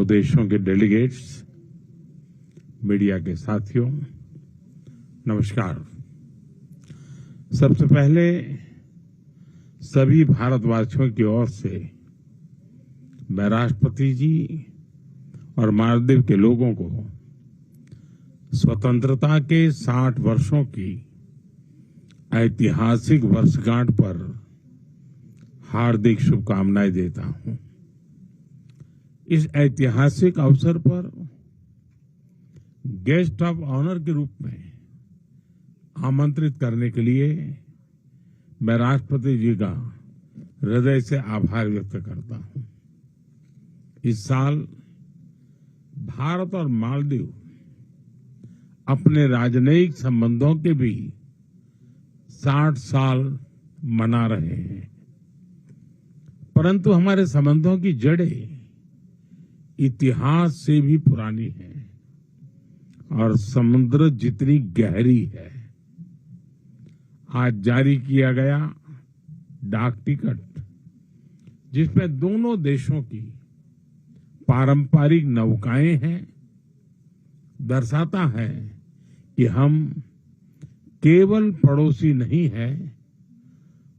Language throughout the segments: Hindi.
दोनों देशों के डेलीगेट्स, मीडिया के साथियों, नमस्कार। सबसे पहले सभी भारतवासियों की ओर से मैं राष्ट्रपति जी और मालदीव के लोगों को स्वतंत्रता के 60 वर्षों की ऐतिहासिक वर्षगांठ पर हार्दिक शुभकामनाएं देता हूं। इस ऐतिहासिक अवसर पर गेस्ट ऑफ ऑनर के रूप में आमंत्रित करने के लिए मैं राष्ट्रपति जी का हृदय से आभार व्यक्त करता हूं। इस साल भारत और मालदीव अपने राजनयिक संबंधों के भी 60 साल मना रहे हैं, परंतु हमारे संबंधों की जड़ें इतिहास से भी पुरानी है और समुद्र जितनी गहरी है। आज जारी किया गया डाक टिकट, जिसमें दोनों देशों की पारंपरिक नौकाएं हैं, दर्शाता है कि हम केवल पड़ोसी नहीं हैं,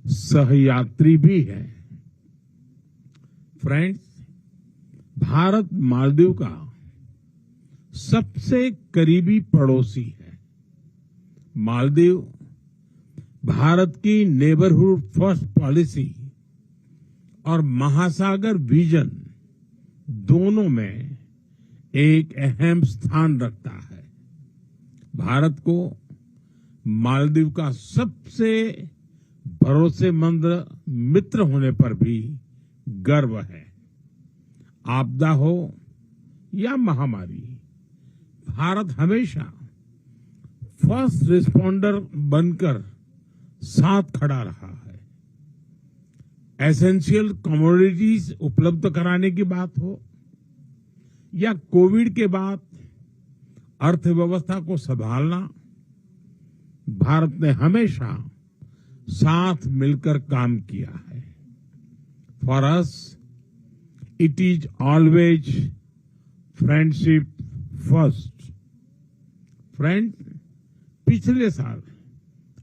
सहयात्री भी हैं। फ्रेंड्स, भारत मालदीव का सबसे करीबी पड़ोसी है। मालदीव भारत की नेबरहुड फर्स्ट पॉलिसी और महासागर विजन दोनों में एक अहम स्थान रखता है। भारत को मालदीव का सबसे भरोसेमंद मित्र होने पर भी गर्व है। आपदा हो या महामारी, भारत हमेशा फर्स्ट रिस्पॉन्डर बनकर साथ खड़ा रहा है। एसेंशियल कमोडिटीज उपलब्ध कराने की बात हो या कोविड के बाद अर्थव्यवस्था को संभालना, भारत ने हमेशा साथ मिलकर काम किया है। For us it is always friendship first. Friend, पिछले साल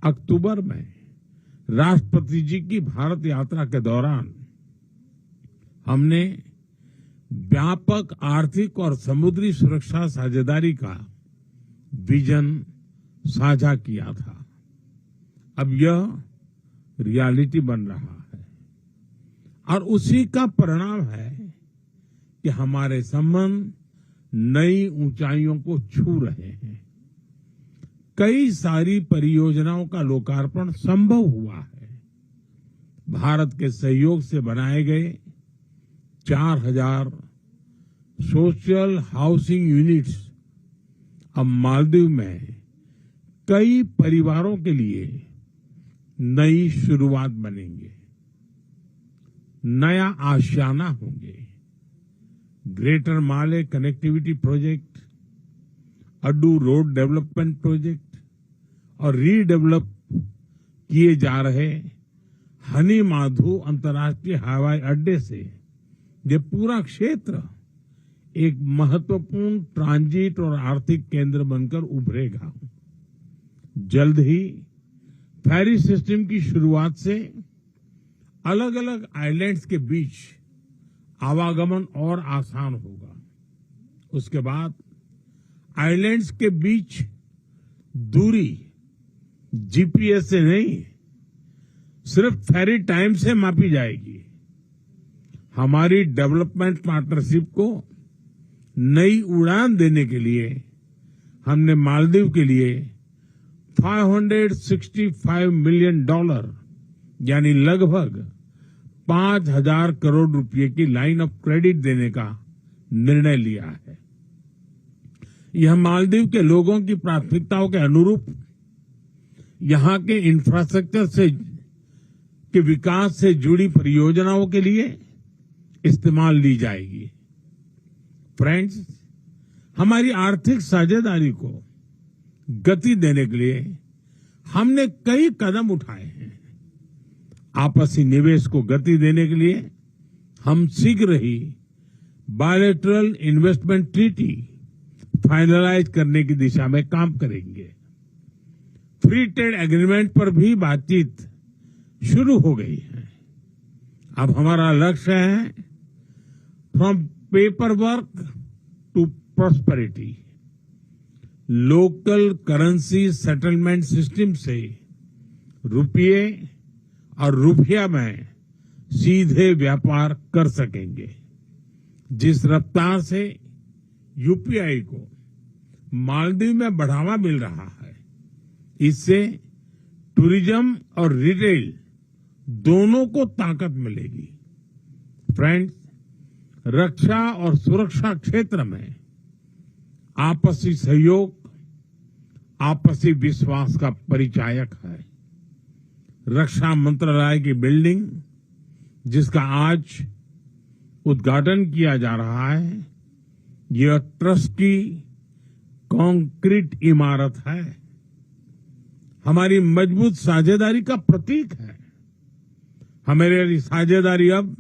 अक्टूबर में राष्ट्रपति जी की भारत यात्रा के दौरान हमने व्यापक आर्थिक और समुद्री सुरक्षा साझेदारी का विजन साझा किया था। अब यह रियलिटी बन रहा है और उसी का परिणाम है कि हमारे संबंध नई ऊंचाइयों को छू रहे हैं। कई सारी परियोजनाओं का लोकार्पण संभव हुआ है। भारत के सहयोग से बनाए गए 4000 सोशल हाउसिंग यूनिट्स अब मालदीव में कई परिवारों के लिए नई शुरुआत बनेंगे, नया आशियाना होंगे। Greater Male connectivity project, Addu road development project और रीडेवलप किए जा रहे हनी माधु अंतर्राष्ट्रीय हवाई अड्डे से ये पूरा क्षेत्र एक महत्वपूर्ण ट्रांजिट और आर्थिक केंद्र बनकर उभरेगा। जल्द ही फेरी सिस्टम की शुरुआत से अलग अलग आइलैंड्स के बीच आवागमन और आसान होगा। उसके बाद आइलैंड्स के बीच दूरी जीपीएस से नहीं, सिर्फ फेरी टाइम से मापी जाएगी। हमारी डेवलपमेंट पार्टनरशिप को नई उड़ान देने के लिए हमने मालदीव के लिए $565 मिलियन यानी लगभग 5000 करोड़ रुपए की लाइन ऑफ क्रेडिट देने का निर्णय लिया है। यह मालदीव के लोगों की प्राथमिकताओं के अनुरूप यहां के इंफ्रास्ट्रक्चर से के विकास से जुड़ी परियोजनाओं के लिए इस्तेमाल ली जाएगी। फ्रेंड्स, हमारी आर्थिक साझेदारी को गति देने के लिए हमने कई कदम उठाए हैं। आपसी निवेश को गति देने के लिए हम शीघ्र ही बायलैटरल इन्वेस्टमेंट ट्रीटी फाइनलाइज करने की दिशा में काम करेंगे। फ्री ट्रेड एग्रीमेंट पर भी बातचीत शुरू हो गई है। अब हमारा लक्ष्य है from paper work to prosperity. Local currency settlement system से रुपये और रुपया में सीधे व्यापार कर सकेंगे। जिस रफ्तार से यूपीआई को मालदीव में बढ़ावा मिल रहा है, इससे टूरिज्म और रिटेल दोनों को ताकत मिलेगी। फ्रेंड्स, रक्षा और सुरक्षा क्षेत्र में आपसी सहयोग आपसी विश्वास का परिचायक है। रक्षा मंत्रालय की बिल्डिंग, जिसका आज उद्घाटन किया जा रहा है, यह ट्रस्ट की कंक्रीट इमारत है। हमारी मजबूत साझेदारी का प्रतीक है। हमारी साझेदारी अब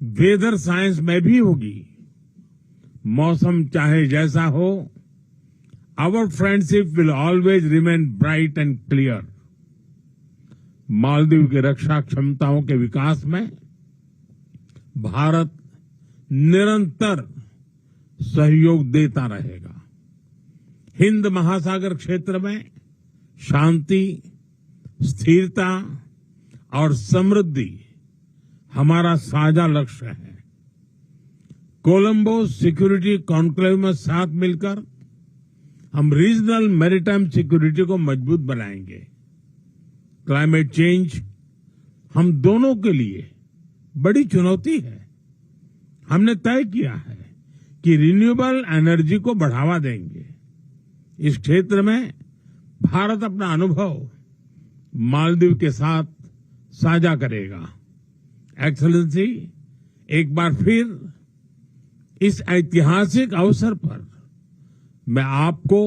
वेदर साइंस में भी होगी। मौसम चाहे जैसा हो, our friendship will always remain bright and clear. Maldives की रक्षा क्षमताओं के विकास में भारत निरंतर सहयोग देता रहेगा। हिंद महासागर क्षेत्र में शांति, स्थिरता और समृद्धि हमारा साझा लक्ष्य है। कोलंबो सिक्योरिटी कॉन्क्लेव में साथ मिलकर हम रीजनल मैरीटाइम सिक्योरिटी को मजबूत बनाएंगे। क्लाइमेट चेंज हम दोनों के लिए बड़ी चुनौती है। हमने तय किया है कि रिन्यूएबल एनर्जी को बढ़ावा देंगे। इस क्षेत्र में भारत अपना अनुभव मालदीव के साथ साझा करेगा। एक्सेलेंसी, एक बार फिर इस ऐतिहासिक अवसर पर मैं आपको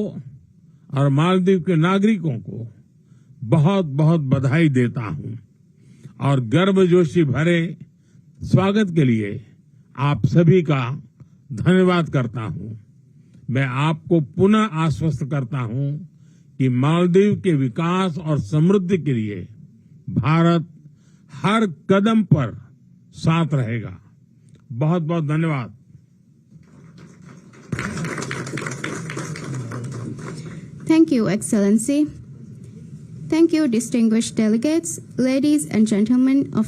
और मालदीव के नागरिकों को बहुत बहुत बधाई देता हूं और गर्मजोशी भरे स्वागत के लिए आप सभी का धन्यवाद करता हूं। मैं आपको पुनः आश्वस्त करता हूं कि मालदीव के विकास और समृद्धि के लिए भारत हर कदम पर साथ रहेगा। बहुत बहुत धन्यवाद। Thank you, Excellency. Thank you, distinguished delegates, ladies and gentlemen of